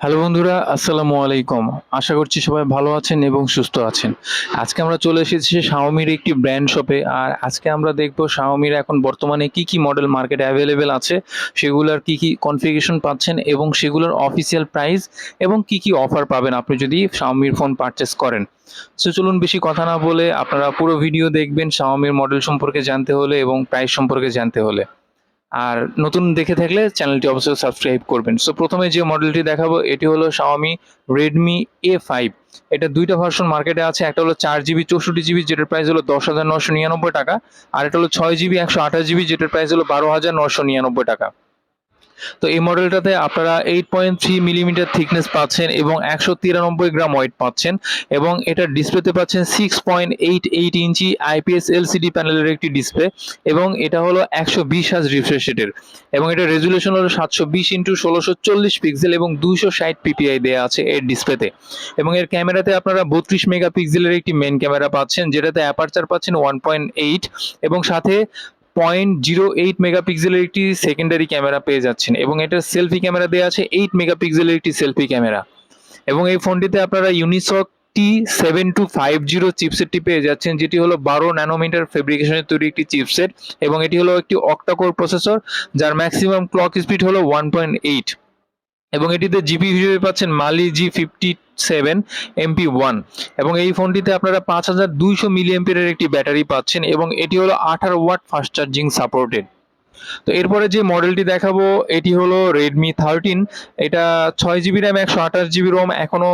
Hello বন্ধুরা, আসসালামু আলাইকুম। আশা করছি সবাই ভালো আছেন এবং সুস্থ আছেন। আজকে আমরা চলে এসেছি Xiaomi-র একটি ব্র্যান্ড শপে। আর আজকে আমরা দেখব Xiaomi-র এখন বর্তমানে কি, কি মডেল মার্কেটে অ্যাভেলেবেল আছে, সেগুলার কি, কি কনফিগারেশন পাচ্ছেন এবং সেগুলোর অফিসিয়াল প্রাইস এবং কি, কি অফার পাবেন আপনি যদি Xiaomi-র ফোন পারচেজ করেন। সো চলুন বেশি কথা না বলে আপনারা পুরো ভিডিও দেখবেন Xiaomi-র মডেল সম্পর্কে জানতে হলে এবং প্রাইস সম্পর্কে জানতে হলে। আর নতুন দেখে থাকলে চ্যানেলটি অবশ্যই সাবস্ক্রাইব করবেন। সো প্রথমে যে মডেলটি দেখাবো এটি হলো Xiaomi Redmi A5। এটা দুইটা ভার্সন মার্কেটে আছে, একটা হলো 4GB 64GB যেটার প্রাইস হলো 10,999 টাকা, আর এটা হলো 6GB 128GB যেটার প্রাইস হলো 12,999 টাকা। তো এই মডেলটাতে আপনারা 8.3 মিলিমিটার থিকনেস পাচ্ছেন এবং 193 গ্রাম ওয়েট পাচ্ছেন, এবং এটার ডিসপ্লেতে পাচ্ছেন 6.88 ইঞ্চি আইপিএস এলসিডি প্যানেলের একটি ডিসপ্লে, এবং এটা হলো 120 হার্জ রিফ্রেশ রেটের, এবং এটার রেজুলেশন হলো 720x1640 পিক্সেল এবং 260 পিপিআই দেওয়া আছে এর ডিসপ্লেতে। এবং এর ক্যামেরাতে আপনারা 32 মেগাপিক্সেলের একটি মেন ক্যামেরা পাচ্ছেন, যেটাতে অ্যাপারচার পাচ্ছেন 1.8, এবং সাথে 0.08 মেগাপিক্সেলের একটি সেকেন্ডারি ক্যামেরা পেয়ে যাচ্ছেন, এবং এটার সেলফি ক্যামেরা দেওয়া আছে 8 মেগাপিক্সেলের একটি সেলফি ক্যামেরা। এবং এই ফোনটিতে আপনারা ইউনিসক T7250 চিপসেটটি পেয়ে যাচ্ছেন, যেটি হলো 12 ন্যানোমিটার ফেব্রিকেশনের তৈরি একটি চিপসেট, এবং এটি হলো একটি অক্টাকোর প্রসেসর যার ম্যাক্সিমাম ক্লক স্পিড হলো 1.8, এবং এটিতে জিপি হিসেবে পাচ্ছেন মালি G57 MP1। এবং এই ফোনটিতে আপনারা 5200 মিলিঅ্যাম্পিয়ারের একটি ব্যাটারি পাচ্ছেন, এবং এটি হলো 18 ওয়াট ফাস্ট চার্জিং সাপোর্টেড। তো এরপরে যে মডেলটি দেখাবো এটি হলো Redmi 13। এটা 6GB র্যাম 128GB রোম এখনো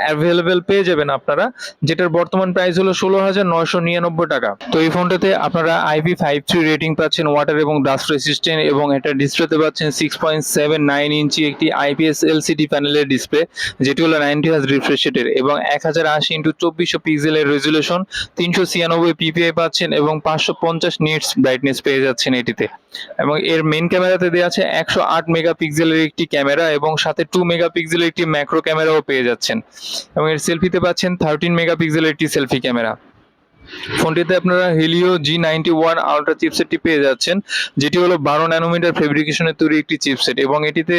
অ্যাভেলেবেল পেয়ে যাবেন আপনারা, যেটার বর্তমান প্রাইস হলো 16,999 টাকা। তো এই ফোনটাতে আপনারা IP53 রেটিং পাচ্ছেন, ওয়াটার এবং ডাস্ট রেসিস্ট্যান্ট, এবং এটা ডিসপ্লেতে পাচ্ছেন 6.79 ইঞ্চি একটি আইপিএস এলসিডি প্যানেলের ডিসপ্লে, যেটি হলো 90 হার্জ রিফ্রেশ রেটের, এবং 1080x2400 পিক্সেলের রেজুলেশন, 396 পিপিআই পাচ্ছেন, এবং 550 নিটস ব্রাইটনেস পেয়ে যাচ্ছেন এটিতে। এবং এর মেইন ক্যামেরাতে দেওয়া আছে 108 মেগাপিক্সেলের একটি ক্যামেরা, এবং সাথে 2 মেগাপিক্সেলের একটি ম্যাক্রো ক্যামেরাও পেয়ে যাচ্ছেন, এবং এর সেলফিতে পাচ্ছেন 13 মেগাপিক্সেলের একটি সেলফি ক্যামেরা। ফোনটিতে আপনারা হেলিও G91 আলট্রা চিপসেটটি পেয়ে যাচ্ছেন, যেটি হলো 12 ন্যানোমিটার ফেব্রিকেশনের তৈরি একটি চিপসেট, এবং এটিতে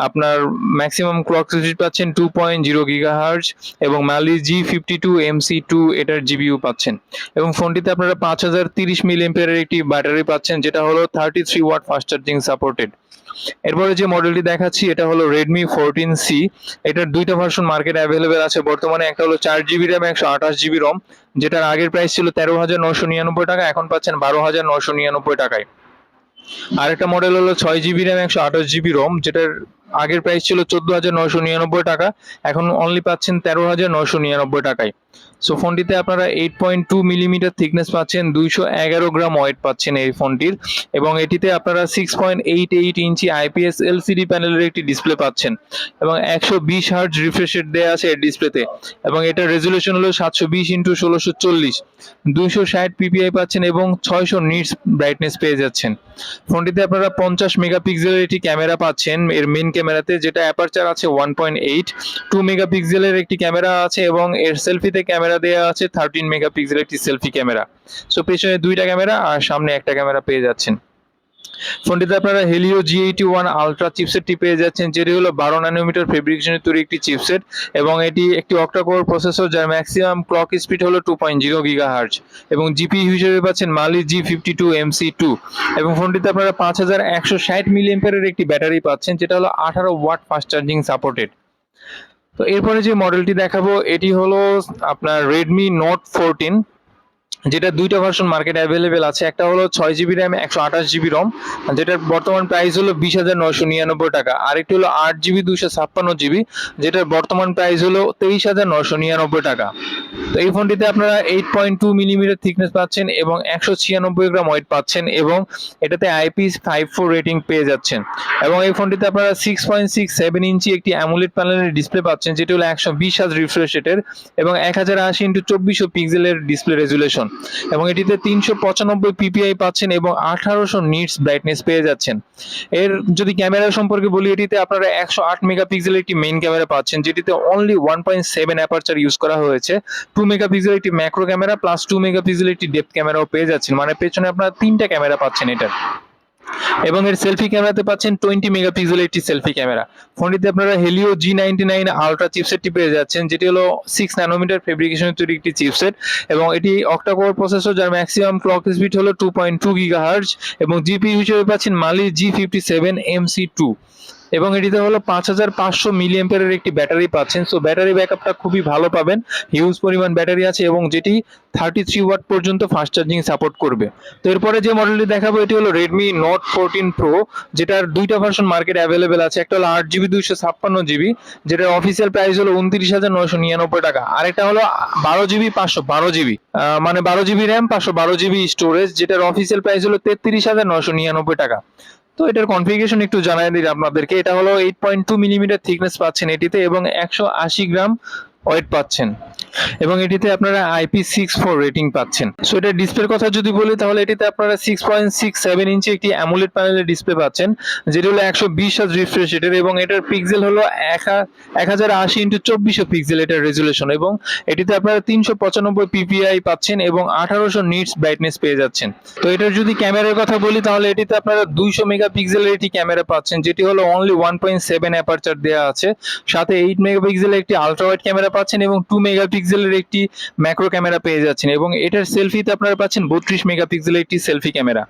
আপনার ম্যাক্সিমাম ক্লক স্পিড পাচ্ছেন 2.0 গিগাহার্জ, এবং মালি G52 MC2 এটার জিবিইউ পাচ্ছেন। এবং ফোনটিতে আপনারা 5030 মিলিঅ্যাম্পিয়ারের একটি ব্যাটারি পাচ্ছেন, যেটা হলো 33 ওয়াট ফাস্ট চার্জিং সাপোর্টেড। এরপরে যে মডেলটি দেখাচ্ছি এটা হলো Redmi 14C। এটার দুইটা ভার্সন মার্কেটে অ্যাভেলেবেল আছে বর্তমানে, একটা হলো 4GB র্যাম 128GB রম, যেটার আগের প্রাইস ছিল 13,999 টাকা, এখন পাচ্ছেন 12,999 টাকায়। আরেকটা মডেল হলো 6GB র্যাম 128GB রম, যেটার আগের প্রাইস ছিল 14,999 টাকা, এখন অনলি পাচ্ছেন 13,999 টাকায়। সো ফোনটিতে আপনারা 8.2 মিলিমিটার থিকনেস পাচ্ছেন, 211 গ্রাম ওয়েট পাচ্ছেন এই ফোনটির, এবং এটিতে আপনারা 6.88 ইঞ্চি আইপিএস এলসিডি প্যানেলের একটি ডিসপ্লে পাচ্ছেন, এবং 120 হার্জ রিফ্রেশ রেট দেওয়া আছে এর ডিসপ্লেতে, এবং এটার রেজুলেশন হলো 720x1640, 260 পিপিআই পাচ্ছেন, এবং 600 নিটস ব্রাইটনেস পেয়ে যাচ্ছেন। ফোনটিতে আপনারা 50 মেগাপিক্সেলের একটি ক্যামেরা পাচ্ছেন এর মেইন ক্যামেরাতে, যেটা অ্যাপারচার আছে 1.8, 2 মেগাপিক্সেলের একটি ক্যামেরা আছে, এবং এর সেলফিতে ক্যামেরা দেওয়া আছে 13 মেগাপিক্সেলের একটি সেলফি ক্যামেরা। সো পেছনে দুইটা ক্যামেরা আর সামনে একটা ক্যামেরা পেয়ে যাচ্ছেন। ফোনটিতে আপনারা হেলিও G81 আলট্রা চিপসেটটি পেয়ে যাচ্ছেন, যেটি হলো 12 ন্যানোমিটার ফেব্রিকেশনের তৈরি একটি চিপসেট, এবং এটি একটি অক্টাকোর প্রসেসর যার ম্যাক্সিমাম ক্লক স্পিড হলো 2.0 গিগাহার্জ, এবং জিপিইউ হিসেবে পাচ্ছেন মালি G52 MC2। এবং ফোনটিতে আপনারা 5160 মিলিঅ্যাম্পিয়ারের একটি ব্যাটারি পাচ্ছেন, যেটা হলো 18 ওয়াট ফাস্ট চার্জিং সাপোর্টেড। তো এরপরে যে মডেলটি দেখাবো এটি হলো আপনার Redmi Note 14, যেটা দুইটা ভার্সন মার্কেটে অ্যাভেলেবেল আছে, একটা হলো 6GB র্যাম 128GB রম, যেটার বর্তমান প্রাইস হলো 20,999 টাকা, আরেকটি হলো 8GB 256GB, যেটার বর্তমান প্রাইস হলো 23,999 টাকা। তো এই ফোনটিতে আপনারা 8.2 মিলিমিটার থিকনেস পাচ্ছেন, এবং 196 গ্রাম ওয়েট পাচ্ছেন, এবং এটাতে IP54 রেটিং পেয়ে যাচ্ছেন, এবং এই ফোনটিতে আপনারা 6.67 ইঞ্চি একটি অ্যামোলেড প্যানেলের ডিসপ্লে পাচ্ছেন, যেটি হলো 120 হার্জ রিফ্রেশ রেটের, এবং 1080x2400 পিক্সেলের ডিসপ্লে রেজুলেশন, এবং এটিতে 395 পিপিআই পাচ্ছেন, এবং 1800 নিটস ব্রাইটনেস পেয়ে যাচ্ছেন। এর যদি ক্যামেরা সম্পর্কে বলি, এটিতে আপনারা 108 মেগাপিক্সেলের একটি মেইন ক্যামেরা পাচ্ছেন, যেটিতে অনলি 1.7 অ্যাপারচার ইউজ করা হয়েছে, 2 মেগাপিক্সেলের একটি ম্যাক্রো ক্যামেরা প্লাস 2 মেগাপিক্সেলের একটি ডেপথ ক্যামেরাও পেয়ে যাচ্ছেন, মানে পেছনে আপনারা তিনটা ক্যামেরা পাচ্ছেন এটার। এবং এর সেলফি ক্যামেরাতে পাচ্ছেন 20 মেগাপিক্সেলের একটি সেলফি ক্যামেরা। ফোনটিতে আপনারা হেলিও G99 আলট্রা চিপসেটটি পেয়ে যাচ্ছেন, যেটি হলো 6 ন্যানোমিটার ফেব্রিকেশনের তৈরি একটি চিপসেট, এবং এটি অক্টা কোর প্রসেসর যার ম্যাক্সিমাম ক্লক স্পিড হলো 2.2 গিগাহার্টজ, এবং জিপিইউ হিসেবে পাচ্ছেন মালি G57 MC2, এবং এটিতে হলো 5500 মিলি অ্যাম্পিয়ারের একটি ব্যাটারি পাচ্ছেন। সো ব্যাটারি ব্যাকআপটা খুবই ভালো পাবেন, হিউজ পরিমাণ ব্যাটারি আছে, এবং যেটি 33 ওয়াট পর্যন্ত ফাস্ট চার্জিং সাপোর্ট করবে। তো এরপরে যে মডেলটি দেখাবো এটি হলো Redmi Note 14 Pro, যেটার দুইটা ভার্সন মার্কেটে অ্যাভেলেবেল আছে। একটা হলো 8GB 256GB, যেটার অফিসিয়াল প্রাইস হলো 29,999 টাকা। আরেকটা হলো 12GB 512GB, মানে 12GB র্যাম 512GB স্টোরেজ, যেটার অফিসিয়াল প্রাইস হলো 33,999 টাকা। তো এটার কনফিগারেশন একটু জানাই দিই আপনাদেরকে। এটা হলো 8.2 মিলিমিটার থিকনেস পাচ্ছেন এটিতে, এবং 180 গ্রাম ওয়েট পাচ্ছেন, এবং এটিতে আপনারা IP64 রেটিং পাচ্ছেন। সো এটার ডিসপ্লের কথা যদি বলি তাহলে এটিতে আপনারা 6.67 ইঞ্চি একটি অ্যামোলেড প্যানেলের ডিসপ্লে পাচ্ছেন, যেটি হলো 120 হার্জ রিফ্রেশ রেটের, এবং এটার পিক্সেল হলো 1080x2400 পিক্সেল এটার রেজুলেশন, এবং এটিতে আপনারা 395 পিপিআই পাচ্ছেন, এবং 1800 নিটস ব্রাইটনেস পেয়ে যাচ্ছেন। তো এটার যদি ক্যামেরার কথা বলি তাহলে এটিতে আপনারা 200 মেগাপিক্সেলের একটি ক্যামেরা পাচ্ছেন, যেটি হলো অনলি 1.7 অ্যাপারচার দেওয়া আছে, সাথে 8 মেগাপিক্সেলের একটি আলট্রা ওয়াইড ক্যামেরা পাচ্ছেন, এবং 2 মেগাপিক্সেলের একটি ম্যাক্রো ক্যামেরা পেয়ে যাচ্ছেন, এবং এটার সেলফিতে আপনারা পাচ্ছেন 32 মেগাপিক্সেলের একটি সেলফি ক্যামেরা।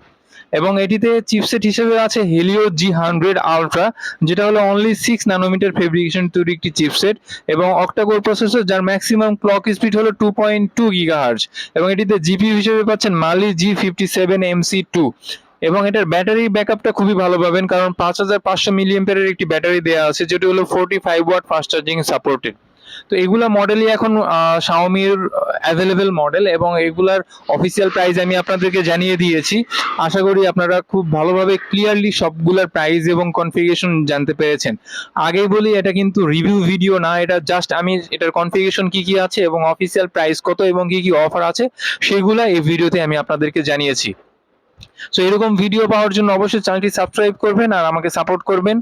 এবং এটিতে চিপসেট হিসেবে আছে হেলিও G100 আলট্রা, যেটা হলো অনলি 6 ন্যানোমিটার ফেব্রিকেশন তৈরি একটি চিপসেট, এবং অক্টা কোর প্রসেসর যার ম্যাক্সিমাম ক্লক স্পিড হলো 2.2 গিগাহার্টজ, এবং এটিতে জিপিইউ হিসেবে পাচ্ছেন মালি G57 MC2, এবং এটার ব্যাটারি ব্যাকআপটা খুবই ভালো পাবেন, কারণ 5500 মিলি অ্যাম্পিয়ারের একটি ব্যাটারি দেওয়া আছে, যেটি হলো 45 ওয়াট ফাস্ট চার্জিং সাপোর্টেড। তো এগুলা মডেলই এখন শাওমির অ্যাভেলেবেল মডেল, এবং এগুলার অফিসিয়াল প্রাইস আমি আপনাদেরকে জানিয়ে দিয়েছি। আশা করি আপনারা খুব ভালোভাবে ক্লিয়ারলি সবগুলার প্রাইস এবং কনফিগারেশন জানতে পেরেছেন। আগেই বলি এটা কিন্তু রিভিউ ভিডিও না, এটা জাস্ট আমি এটার কনফিগারেশন কি কি আছে এবং অফিসিয়াল প্রাইস কত এবং কি কি অফার আছে সেগুলা এই ভিডিওতে আমি আপনাদেরকে জানিয়েছি। সো এরকম ভিডিও পাওয়ার জন্য অবশ্যই চ্যানেলটি সাবস্ক্রাইব করবেন আর আমাকে সাপোর্ট করবেন।